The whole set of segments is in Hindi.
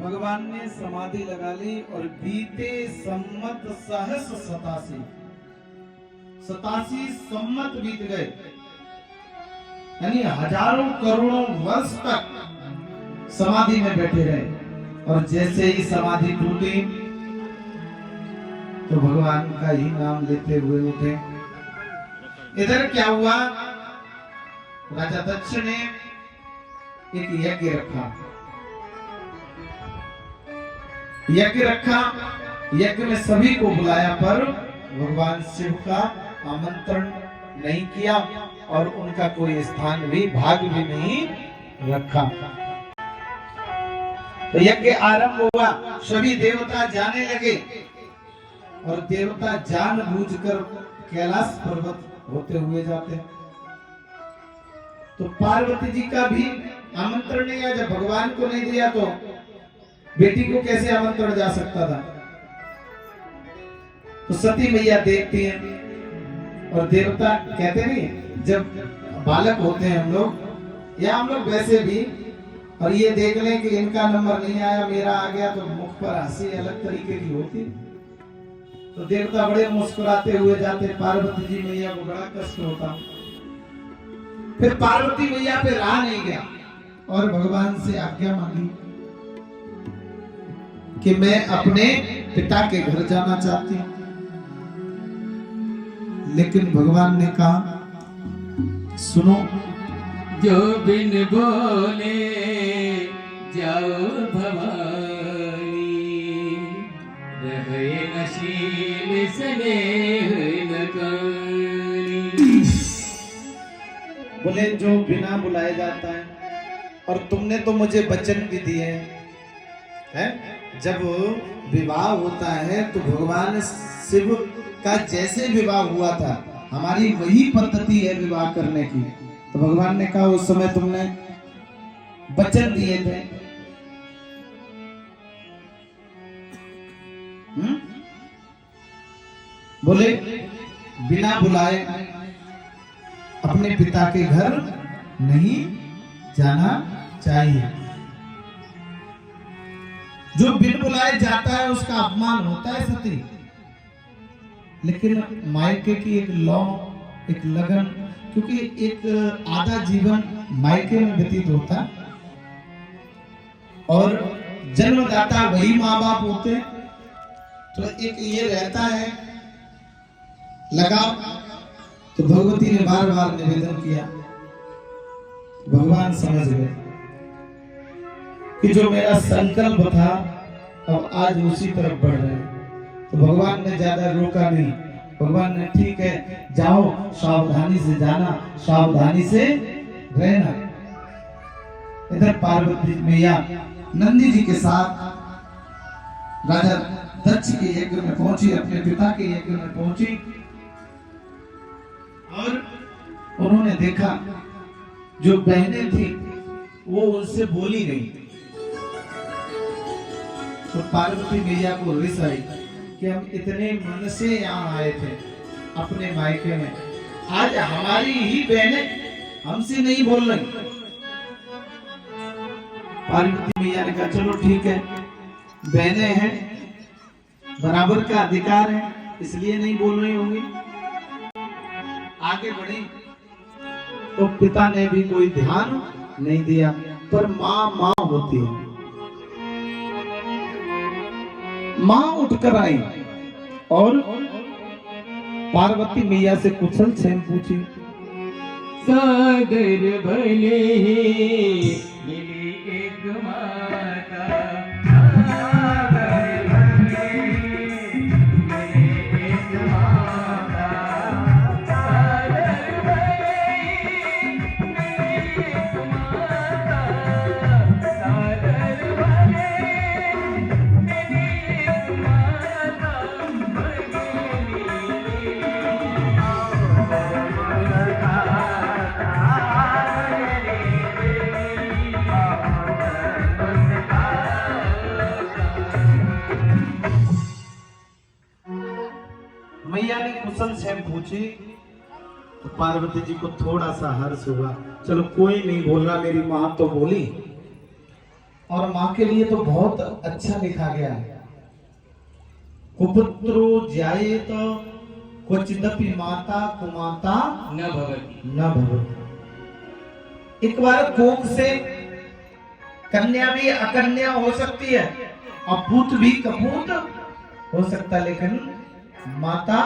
भगवान ने समाधि लगा ली और बीते सम्मत सहस 87 सम्मत बीत गए, यानी हजारों करोड़ों वर्ष तक समाधि में बैठे रहे। और जैसे ही समाधि टूटी तो भगवान का ही नाम लेते हुए उठे। इधर क्या हुआ, राजा दक्ष ने एक यज्ञ रखा। यज्ञ में सभी को बुलाया, पर भगवान शिव का आमंत्रण नहीं किया और उनका कोई स्थान भी, भाग भी नहीं रखा। तो यज्ञ आरंभ हुआ, सभी देवता जाने लगे और देवता जानबूझकर कैलाश पर्वत होते हुए जाते। तो पार्वती जी का भी आमंत्रण नहीं आया। जब भगवान को नहीं दिया तो बेटी को कैसे आमंत्रण जा सकता था। तो सती मैया देखती हैं और देवता कहते नहीं, जब बालक होते हैं हम लोग या हम लोग वैसे भी, और ये देख लें कि इनका नंबर नहीं आया, मेरा आ गया, तो मुख पर हंसी अलग तरीके की होती। तो देवता बड़े मुस्कुराते हुए जाते, पार्वती जी मैया को बड़ा कष्ट होता। फिर पार्वती मैया पे रहा नहीं गया और भगवान से आज्ञा मांगी कि मैं अपने पिता के घर जाना चाहती हूँ। लेकिन भगवान ने कहा, सुनो, जो बिन बोले जाओ भवानी, रहे नशीब स्नेह न कानी। बोले जो बिना बुलाए जाता है, और तुमने तो मुझे वचन भी दिए हैं। जब विवाह होता है तो भगवान शिव का जैसे विवाह हुआ था, हमारी वही पद्धति है विवाह करने की। तो भगवान ने कहा, उस समय तुमने वचन दिए थे। बोले बिना बुलाए अपने पिता के घर नहीं जाना चाहिए। जो बिन बुलाए जाता है उसका अपमान होता है सती। लेकिन मायके की एक लौ, एक लगन, क्योंकि एक आधा जीवन मायके में व्यतीत होता और जन्मदाता वही माँ बाप होते, तो एक ये रहता है लगाव। तो भगवती ने बार बार निवेदन किया, भगवान समझ गए कि जो मेरा संकल्प था अब आज उसी तरफ बढ़ रहे हैं। तो भगवान ने ज्यादा रोका नहीं। भगवान ने, ठीक है जाओ, सावधानी से जाना, सावधानी से रहना। इधर पार्वती मैया नंदी जी के साथ राजा दक्ष के यज्ञ में पहुंची, अपने पिता के यज्ञ में पहुंची और उन्होंने देखा जो बहनें थी वो उनसे बोली नहीं। तो पार्वती मैया को रिस आई कि हम इतने मन से यहाँ आए थे अपने मायके में, आज हमारी ही बहनें हमसे नहीं बोल रही। पार्वती मैया ने कहा, चलो ठीक है, बहनें हैं, बराबर का अधिकार है, इसलिए नहीं बोल रही होंगी। आगे बढ़ी तो पिता ने भी कोई ध्यान नहीं दिया, पर माँ माँ होती है। माँ उठकर आई और पार्वती मैया से कुशल क्षेम पूछी। सागर भले मिली एक माता, सागर भले मिली एक माता, सागर भले मिली एक माता, सागर भले मिली एक माता, मैया ने कुशल क्षेम पूछी तो पार्वती जी को थोड़ा सा हर्ष हुआ, चलो कोई नहीं बोल रहा, मेरी माँ तो बोली। और माँ के लिए तो बहुत अच्छा लिखा गया है। कुपुत्रो ज्यायेत क्वचिदपि माता कुमाता न भवति। न भवति। एक बार कोख से कन्या भी अकन्या हो सकती है और पूत भी कपूत हो सकता है, लेकिन माता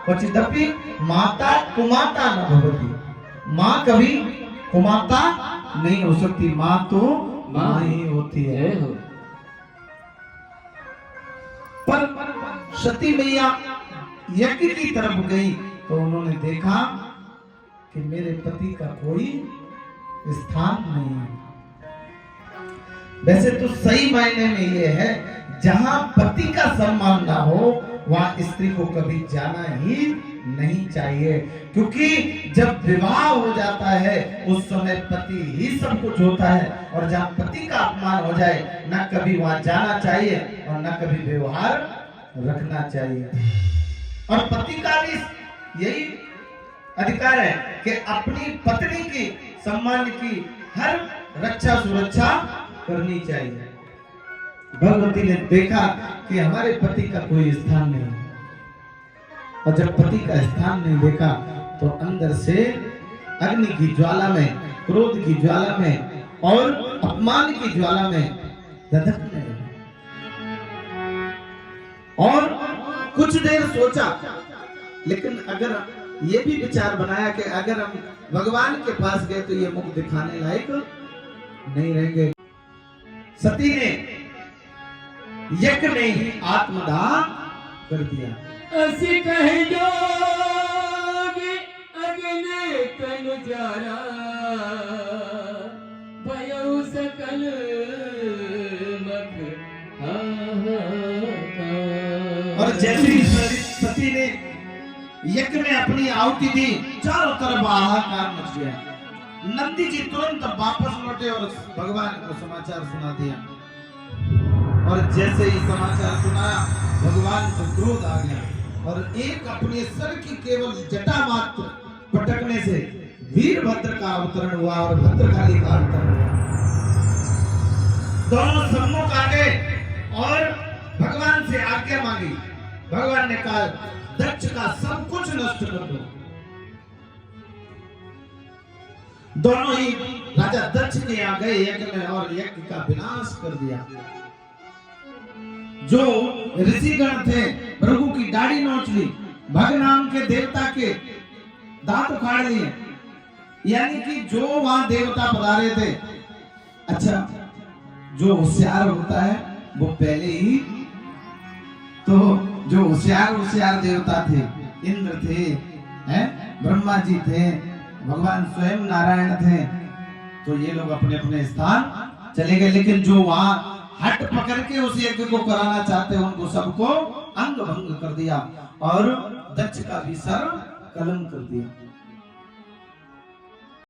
क्वचिदपि माता कुमाता न भवति। माँ कभी कुमाता नहीं हो सकती, माँ तो माँ ही होती है। पर सती मैया यज्ञ की तरफ गई तो उन्होंने देखा कि मेरे पति का कोई स्थान नहीं है। वैसे तो सही मायने में ये है, जहां पति का सम्मान ना हो वहां स्त्री को कभी जाना ही नहीं चाहिए, क्योंकि जब विवाह हो जाता है उस समय पति ही सब कुछ होता है, और जहां पति का अपमान हो जाए ना कभी वहां जाना चाहिए और ना कभी व्यवहार रखना चाहिए। और पति का भी यही अधिकार है कि अपनी पत्नी की सम्मान की हर रक्षा सुरक्षा करनी चाहिए। भगवती ने देखा कि हमारे पति का कोई स्थान नहीं, और जब पति का स्थान नहीं देखा तो अंदर से अग्नि की ज्वाला में, क्रोध की ज्वाला में और अपमान की ज्वाला में धधकने लगा। और कुछ देर सोचा, लेकिन अगर ये भी विचार बनाया कि अगर हम भगवान के पास गए तो ये मुख दिखाने लायक नहीं रहेंगे। सती ने यज्ञ में ही आत्मदाह कर दिया। असी कह जोगी अग्नि तन जारा, भयउ सकल मख हाहाकार। और जैसे ही सती ने यज्ञ में अपनी आहुति दी, चारों तरफ हाहाकार मच गया। नंदी जी तुरंत वापस लौटे और भगवान को समाचार सुना दिया। और जैसे ही समाचार सुनाया, भगवान को क्रोध आ गया और एक अपने सर की केवल जटा मात्र पटकने से वीरभद्र का अवतरण हुआ और भद्रकाली का अवतरण हुआ। दोनों सम्मुख आ गए और भगवान से आज्ञा मांगी। भगवान ने कहा, दक्ष का सब कुछ नष्ट कर दो। दोनों ही राजा दक्ष के यहाँ गए यज्ञ में और यज्ञ का विनाश कर दिया। जो ऋषिगण थे प्रभु की दाढ़ी नोच ली, भग नाम के देवता के दांत उखाड़ लिए, यानी कि जो वहां देवता पधारे थे। अच्छा, जो होशियार होता है वो पहले ही, तो जो होशियार देवता थे, इंद्र थे, हैं, ब्रह्मा जी थे, भगवान स्वयं नारायण थे, तो ये लोग अपने अपने स्थान चले गए। लेकिन जो वहां हट पकड़ के उस यज्ञ को कराना चाहते हैं, उनको सबको अंग भंग कर दिया और दक्ष का भी सर कलम कर दिया।